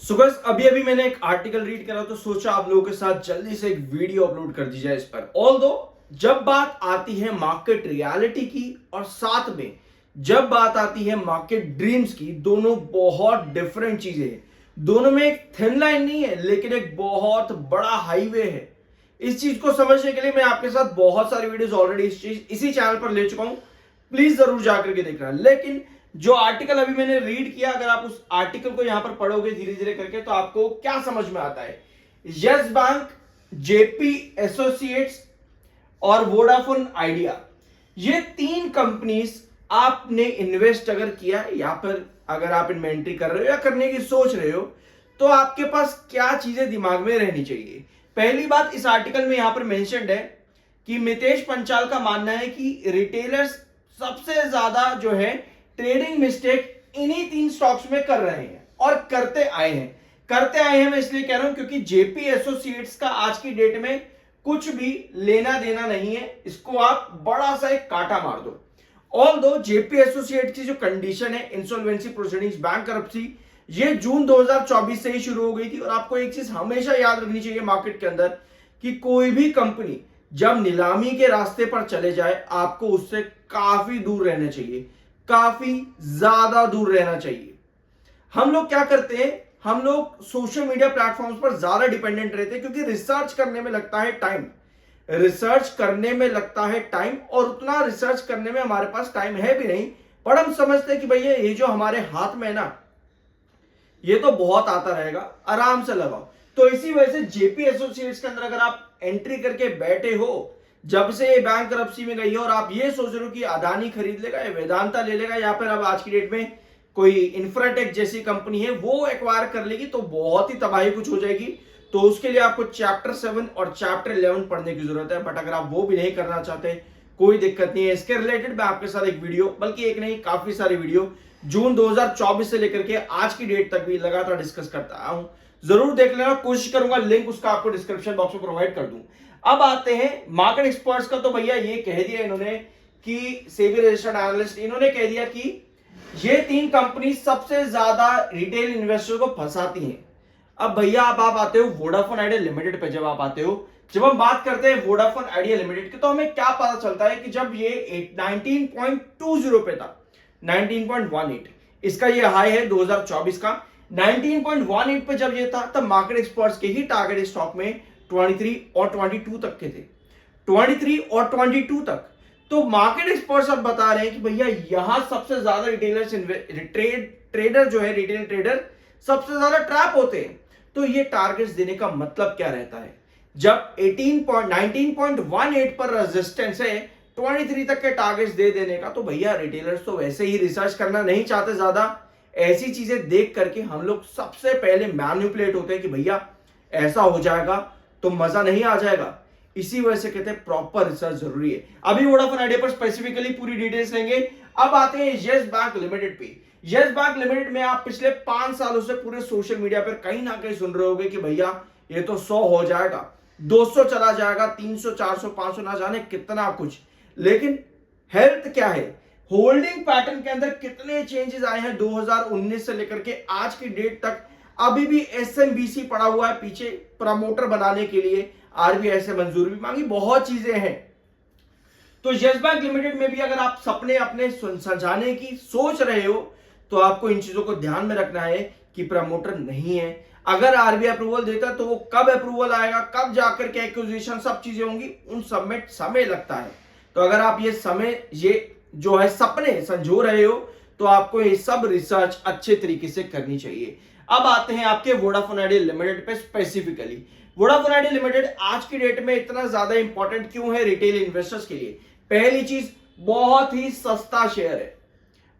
So guys अभी अभी मैंने एक आर्टिकल रीड करा तो सोचा आप लोगों के साथ जल्दी से एक वीडियो अपलोड कर दी जाए इस पर। ऑल्दो जब बात आती है मार्केट रियलिटी की और साथ में जब बात आती है मार्केट ड्रीम्स की, दोनों बहुत डिफरेंट चीजें हैं। दोनों में एक थिन लाइन नहीं है लेकिन एक बहुत बड़ा हाईवे है। इस चीज को समझने के लिए मैं आपके साथ बहुत सारी वीडियोस ऑलरेडी इसी चैनल पर ले चुका हूं। प्लीज जरूर जाकर के देखना। लेकिन जो आर्टिकल अभी मैंने रीड किया, अगर आप उस आर्टिकल को यहां पर पढ़ोगे धीरे धीरे करके तो आपको क्या समझ में आता है। यस बैंक, जेपी एसोसिएट्स और वोडाफोन आइडिया, ये तीन कंपनीज आपने इन्वेस्ट अगर किया या फिर अगर आप इनमें एंट्री कर रहे हो या करने की सोच रहे हो तो आपके पास क्या चीजें दिमाग में रहनी चाहिए। पहली बात, इस आर्टिकल में यहां पर मेंशन्ड है कि मितेश पंचाल का मानना है कि रिटेलर्स सबसे ज्यादा जो है ट्रेडिंग मिस्टेक इन्हीं तीन स्टॉक्स में कर रहे हैं और करते आए हैं मैं इसलिए कह रहा हूं क्योंकि जेपी एसोसिएट्स का आज की डेट में कुछ भी लेना देना नहीं है। इसको आप बड़ा सा एक कांटा मार दो। ऑल्दो जेपी एसोसिएट्स की जो कंडीशन है, इंसॉल्वेंसी प्रोसीडिंग्स, बैंकरप्सी, ये जून 2024 से ही शुरू हो गई थी। और आपको एक चीज हमेशा याद रखनी चाहिए मार्केट के अंदर कि कोई भी कंपनी जब नीलामी के रास्ते पर चले जाए आपको उससे काफी दूर रहना चाहिए, काफी ज्यादा दूर रहना चाहिए। हम लोग क्या करते हैं, हम लोग सोशल मीडिया प्लेटफॉर्म्स पर ज्यादा डिपेंडेंट रहते हैं क्योंकि रिसर्च करने में लगता है टाइम। और उतना रिसर्च करने में हमारे पास टाइम है भी नहीं। पर हम समझते हैं कि भैया ये जो हमारे हाथ में है ना, ये तो बहुत आता रहेगा, आराम से लगाओ। तो इसी वजह से जेपी एसोसिएट्स के अंदर अगर आप एंट्री करके बैठे हो, जब से ये बैंक करप्सी में गई है और आप ये सोच रहे हो कि अदानी खरीद लेगा या वेदांता ले लेगा या फिर अब आज की डेट में कोई इंफ्राटेक जैसी कंपनी है वो एक्वायर कर लेगी, तो बहुत ही तबाही कुछ हो जाएगी। तो उसके लिए आपको चैप्टर 7 और चैप्टर 11 पढ़ने की जरूरत है। बट अगर आप वो भी नहीं करना चाहते, कोई दिक्कत नहीं है। इसके रिलेटेड मैं आपके साथ एक वीडियो, बल्कि एक नहीं काफी सारी वीडियो जून 2024 से लेकर के आज की डेट तक भी लगातार डिस्कस करता आया हूं। जरूर देख लेना, कोशिश करूंगा लिंक उसका आपको डिस्क्रिप्शन बॉक्स में प्रोवाइड कर दूं। अब आते हैं मार्केट एक्सपर्ट्स का। तो भैया ये कह दिया इन्होंने कि सेबी रजिस्टर्ड एनालिस्ट, इन्होंने कह दिया कि ये तीन कंपनी सबसे ज्यादा रिटेल इन्वेस्टर को फंसाती हैं। अब भैया आप आते हो वोडाफोन आइडिया लिमिटेड पे। जब हम बात करते हैं वोडाफोन आइडिया लिमिटेड की तो हमें क्या पता चलता है कि जब ये 19.20 पे था, 19.18, इसका ये हाई है 2024 का। 19.18 पे जब ये था तब मार्केट एक्सपर्ट्स के ही टारगेट स्टॉक में 23 और 22 तक के थे, 23 और 22 तक। तो मार्केट एक्सपर्ट्स अब बता रहे हैं कि भैया यहां सबसे ज्यादा रिटेलर्स ट्रेडर जो है, रिटेल ट्रेडर सबसे ज्यादा ट्रैप होते हैं। तो ये टारगेट्स देने का मतलब क्या रहता है, जब 19.18 पर रेजिस्टेंस है 23 तक के टारगेट्स दे देने का, तो भैया रिटेलर्स तो वैसे ही रिसर्च करना नहीं चाहते ज्यादा। ऐसी चीजें देख करके हम लोग सबसे पहले मैनिपुलेट होते हैं कि भैया ऐसा हो जाएगा तो मजा नहीं आ जाएगा। इसी वजह से कहते हैं प्रॉपर रिसर्च जरूरी है। अभी वोडाफोन आइडिया पर स्पेसिफिकली पूरी डिटेल्स लेंगे। अब आते हैं यस बैंक लिमिटेड पे। यस बैंक लिमिटेड में आप पिछले 5 सालों से पूरे सोशल मीडिया पर कहीं ना कहीं सुन रहे होंगे कि भैया ये तो 100 हो जाएगा, 200 चला जाएगा, 300, 400, 500, ना जाने कितना कुछ। लेकिन हेल्थ क्या है, होल्डिंग पैटर्न के अंदर कितने चेंजेस आए हैं 2019 से लेकर के आज की डेट तक। अभी भी एसएमबीसी पड़ा हुआ है पीछे प्रमोटर बनाने के लिए, आरबीआई से मंजूरी भी मांगी, बहुत चीजें हैं। तो यस बैंक लिमिटेड में भी अगर आप सपने अपने सजाने की सोच रहे हो तो आपको इन चीजों को ध्यान में रखना है कि प्रमोटर नहीं है। अगर आरबीआई अप्रूवल देता तो वो कब अप्रूवल आएगा, कब जाकर के एक्विजिशन, सब चीजें होंगी, उन सब में समय लगता है। तो अगर आप ये जो है सपने संजो रहे हो तो आपको ये सब रिसर्च अच्छे तरीके से करनी चाहिए। अब आते हैं आपके वोडाफोन आइडिया लिमिटेड पे स्पेसिफिकली। वोडाफोन आइडिया लिमिटेड आज की डेट में इतना ज्यादा इंपॉर्टेंट क्यों है रिटेल इन्वेस्टर्स के लिए। पहली चीज, बहुत ही सस्ता शेयर है,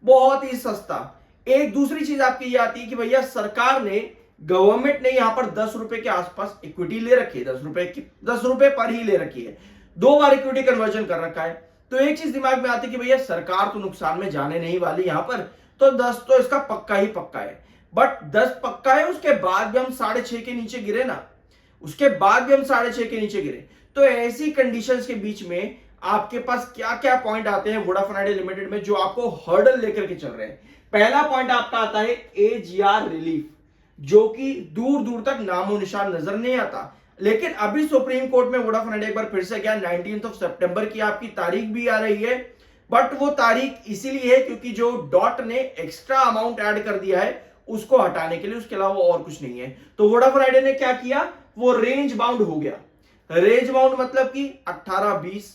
बहुत ही सस्ता। एक दूसरी चीज आपकी ये आती है कि भैया सरकार ने, गवर्नमेंट ने यहां पर 10 रुपए के आसपास इक्विटी ले रखी है, 10 रुपए पर ही ले रखी है, 2 बार इक्विटी कन्वर्जन कर रखा है। तो एक चीज दिमाग में आती है कि भैया सरकार तो नुकसान में जाने नहीं वाली यहां पर, तो 10 तो इसका पक्का ही पक्का है। बट 10 पक्का है, उसके बाद भी हम 6.5 के नीचे गिरे ना, उसके बाद भी हम 6.5 के नीचे गिरे। तो ऐसी कंडीशंस के बीच में आपके पास क्या क्या पॉइंट आते हैं वोडाफोन आइडिया लिमिटेड में जो आपको हर्डल लेकर के चल रहे हैं। पहला पॉइंट आपका आता है एजीआर रिलीफ। जो कि दूर दूर तक नामो निशान नजर नहीं आता। लेकिन अभी सुप्रीम कोर्ट में वोडाफोन आइडिया एक बार फिर से गया, 19 सितंबर की आपकी तारीख भी आ रही है, बट वो तारीख इसीलिए है क्योंकि जो डॉट ने एक्स्ट्रा अमाउंट ऐड कर दिया है उसको हटाने के लिए, उसके अलावा और कुछ नहीं है। तो वोडाफोन आइडिया ने क्या किया, वो रेंज बाउंड हो गया। रेंज बाउंड मतलब कि 18 20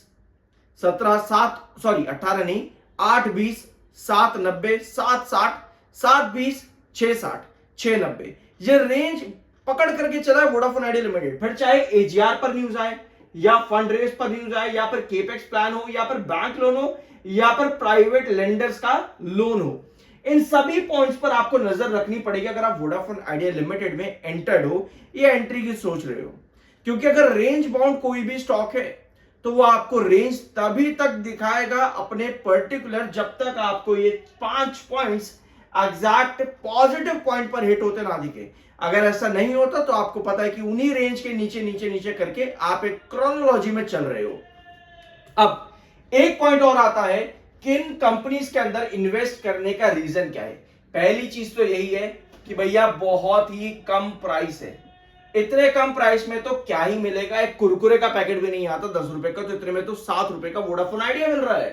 17 7 सॉरी 18 नहीं 8 20 7 90 7 60 7 20 6 60 6 90, ये रेंज पकड़ करके चला है वोडाफोन आइडिया लिमिटेड। फिर चाहे एजीआर पर न्यूज आए या फंड रेज पर न्यूज आए या फिर केपेक्स प्लान हो या फिर बैंक लोन हो या फिर प्राइवेट लेंडर्स का लोन हो, इन सभी पॉइंट्स पर आपको नजर रखनी पड़ेगी अगर आप वोडाफोन आइडिया लिमिटेड में एंटर्ड हो या एंट्री की सोच रहे हो। क्योंकि अगर रेंज बाउंड कोई भी स्टॉक है तो वो आपको रेंज तभी तक दिखाएगा अपने पर्टिकुलर, जब तक आपको ये 5 पॉइंट्स एग्जैक्ट पॉजिटिव पॉइंट पर हिट होते ना दिखे। अगर ऐसा नहीं होता तो आपको पता है कि उन्हीं रेंज के नीचे नीचे नीचे करके आप एक क्रोनोलॉजी में चल रहे हो। अब एक पॉइंट और आता है, किन कंपनीज के अंदर इन्वेस्ट करने का रीजन क्या है। पहली चीज तो यही है कि भैया बहुत ही कम प्राइस है। इतने कम प्राइस में तो क्या ही मिलेगा, एक कुरकुरे का पैकेट भी नहीं आता 10 रुपए का, तो इतने में तो 7 रुपए का वोडाफोन आइडिया मिल रहा है।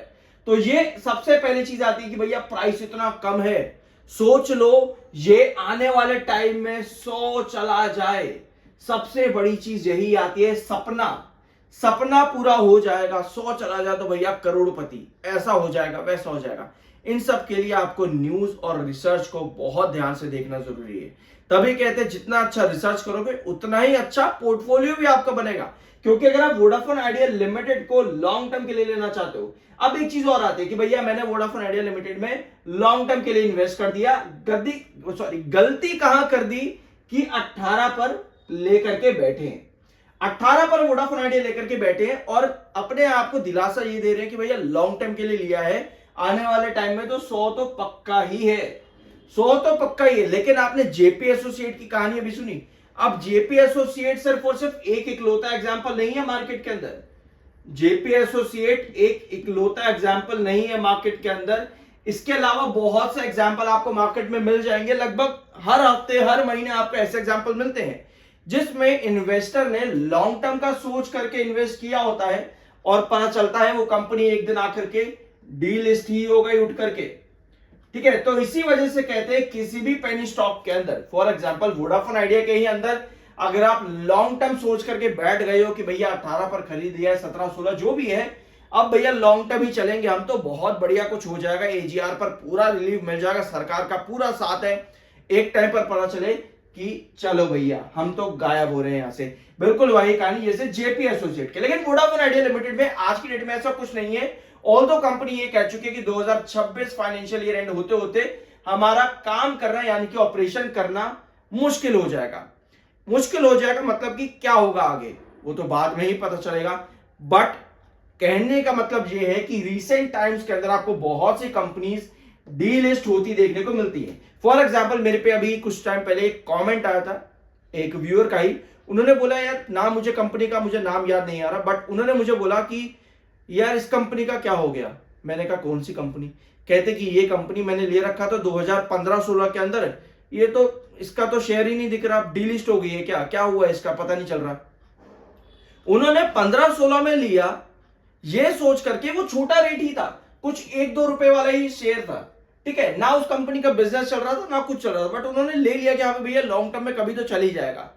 तो ये सबसे पहली चीज आती है कि भैया प्राइस इतना कम है, सोच लो ये आने वाले टाइम में 100 चला जाए। सबसे बड़ी चीज यही आती है, सपना सपना पूरा हो जाएगा, 100 चला जाए तो भैया करोड़पति, ऐसा हो जाएगा वैसा हो जाएगा। इन सब के लिए आपको न्यूज और रिसर्च को बहुत ध्यान से देखना जरूरी है। तभी कहते हैं जितना अच्छा रिसर्च करोगे उतना ही अच्छा पोर्टफोलियो भी आपका बनेगा। क्योंकि अगर आप वोडाफोन आइडिया लिमिटेड को लॉन्ग टर्म के लिए लेना चाहते हो, अब एक चीज और आती है कि भैया मैंने वोडाफोन आइडिया लिमिटेड में लॉन्ग टर्म के लिए इन्वेस्ट कर दिया, गलती कहां कर दी कि 18 पर लेकर के बैठे हैं, 18 पर वोडाफोन आइडिया लेकर के बैठे हैं और अपने आप को दिलासा ये दे रहे हैं कि भैया लॉन्ग टर्म के लिए लिया है, आने वाले टाइम में तो 100 तो पक्का ही है, 100 तो पक्का ही है। लेकिन आपने जेपी एसोसिएट की कहानी अभी सुनी। अब जेपी एसोसिएट सिर्फ और सिर्फ एक इकलौता एग्जांपल नहीं है मार्केट के अंदर, जेपी एसोसिएट एक इकलौता एग्जांपल नहीं है मार्केट के अंदर। इसके अलावा बहुत से एग्जांपल आपको मार्केट में मिल जाएंगे, लगभग हर हफ्ते हर महीने आपको ऐसे एग्जांपल मिलते हैं जिसमें इन्वेस्टर ने लॉन्ग टर्म का सोच करके इन्वेस्ट किया होता है और पता चलता है वो कंपनी एक दिन आकर के डीलिस्ट ही हो गई उठ करके। ठीक है, तो इसी वजह से कहते हैं किसी भी पेनी स्टॉक के अंदर, फॉर एग्जांपल वोडाफोन आइडिया के ही अंदर, अगर आप लॉन्ग टर्म सोच करके बैठ गए हो कि भैया 18 पर खरीद लिया है, 17 16 जो भी है, अब भैया लॉन्ग टर्म ही चलेंगे हम, तो बहुत बढ़िया कुछ हो जाएगा, एजीआर पर पूरा रिलीफ मिल जाएगा, सरकार का पूरा साथ है, एक टाइम पर पता चले कि चलो भैया हम तो गायब हो रहे हैं यहां से। बिल्कुल वही कहानी जैसे जेपी एसोसिएट के। लेकिन वोडाफोन आइडिया लिमिटेड में आज की डेट में ऐसा कुछ नहीं है। ऑल्दो कंपनी ये कह चुकी है कि 2026 फाइनेंशियल ईयर एंड होते होते हमारा काम करना यानी कि ऑपरेशन करना मुश्किल हो जाएगा। मुश्किल हो जाएगा मतलब कि क्या होगा आगे वो तो बाद में ही पता चलेगा। बट कहने का मतलब ये है कि रीसेंट टाइम्स के अंदर आपको बहुत सी कंपनीज डीलिस्ट होती देखने को मिलती है। फॉर एग्जाम्पल मेरे पे अभी कुछ टाइम पहले एक कमेंट आया था एक व्यूअर का ही, उन्होंने बोला यार नाम मुझे कंपनी का मुझे नाम याद नहीं आ रहा, बट उन्होंने मुझे बोला कि यार इस कंपनी का क्या हो गया। मैंने कहा कौन सी कंपनी? कहते कि ये कंपनी मैंने ले रखा था 2015-16 के अंदर, ये तो इसका तो शेयर ही नहीं दिख रहा, डीलिस्ट हो गई है क्या, क्या हुआ इसका पता नहीं चल रहा। उन्होंने 15-16 में लिया ये सोच करके, वो छोटा रेट ही था, कुछ 1-2 रुपए वाला ही शेयर था, ठीक है ना, उस कंपनी का बिजनेस चल रहा था ना कुछ चल रहा था, बट उन्होंने ले लिया कि हाँ भैया लॉन्ग टर्म में कभी तो चल ही जाएगा।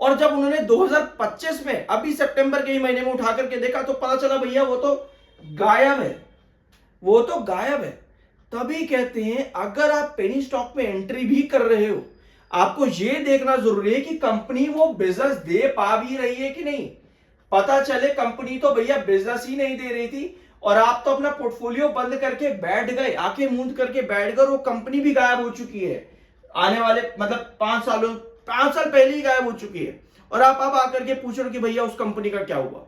और जब उन्होंने 2025 में अभी सितंबर के ही महीने में उठा करके देखा तो पता चला भैया वो तो गायब है, वो तो गायब है। तभी कहते हैं अगर आप पेनी स्टॉक में एंट्री भी कर रहे हो, आपको यह देखना जरूरी है कि कंपनी वो बिजनेस दे पा भी रही है कि नहीं। पता चले कंपनी तो भैया बिजनेस ही नहीं दे रही थी और आप तो अपना पोर्टफोलियो बंद करके बैठ गए, आंखें मूंद करके बैठ गए, वो कंपनी भी गायब हो चुकी है, आने वाले मतलब 5 साल पहले ही गायब हो चुकी है, और आप अब आकर के पूछ रहे हो कि भैया उस कंपनी का क्या हुआ।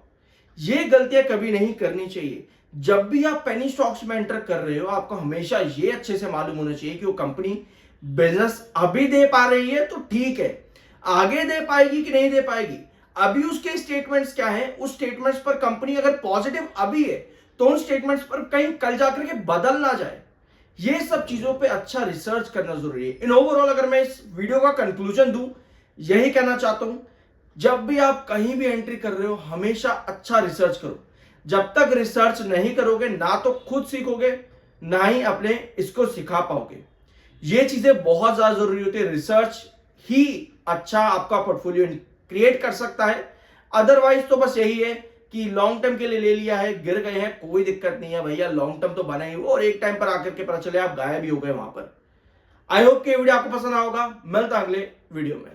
ये गलतियां कभी नहीं करनी चाहिए। जब भी आप पेनी स्टॉक्स में एंटर कर रहे हो, आपको हमेशा ये अच्छे से मालूम होना चाहिए कि वो कंपनी बिजनेस अभी दे पा रही है तो ठीक है, आगे दे पाएगी कि नहीं दे पाएगी, अभी उसके स्टेटमेंट्स क्या है, उस स्टेटमेंट्स पर कंपनी अगर पॉजिटिव अभी है तो उन स्टेटमेंट्स पर कहीं कल जाकर के बदल ना जाए। ये सब चीजों पे अच्छा रिसर्च करना जरूरी है। इन ओवरऑल अगर मैं इस वीडियो का कंक्लूजन दूं, यही कहना चाहता हूं, जब भी आप कहीं भी एंट्री कर रहे हो हमेशा अच्छा रिसर्च करो। जब तक रिसर्च नहीं करोगे ना तो खुद सीखोगे, ना ही अपने इसको सिखा पाओगे। ये चीजें बहुत ज्यादा जरूरी होती है। रिसर्च ही अच्छा आपका पोर्टफोलियो क्रिएट कर सकता है। अदरवाइज तो बस यही है कि लॉन्ग टर्म के लिए ले लिया है, गिर गए हैं, कोई दिक्कत नहीं है भैया, लॉन्ग टर्म तो बना ही हुआ और एक टाइम पर आकर के पता चले आप गायब भी हो गए वहां पर। आई होप कि वीडियो आपको पसंद आएगा। मिलता अगले वीडियो में।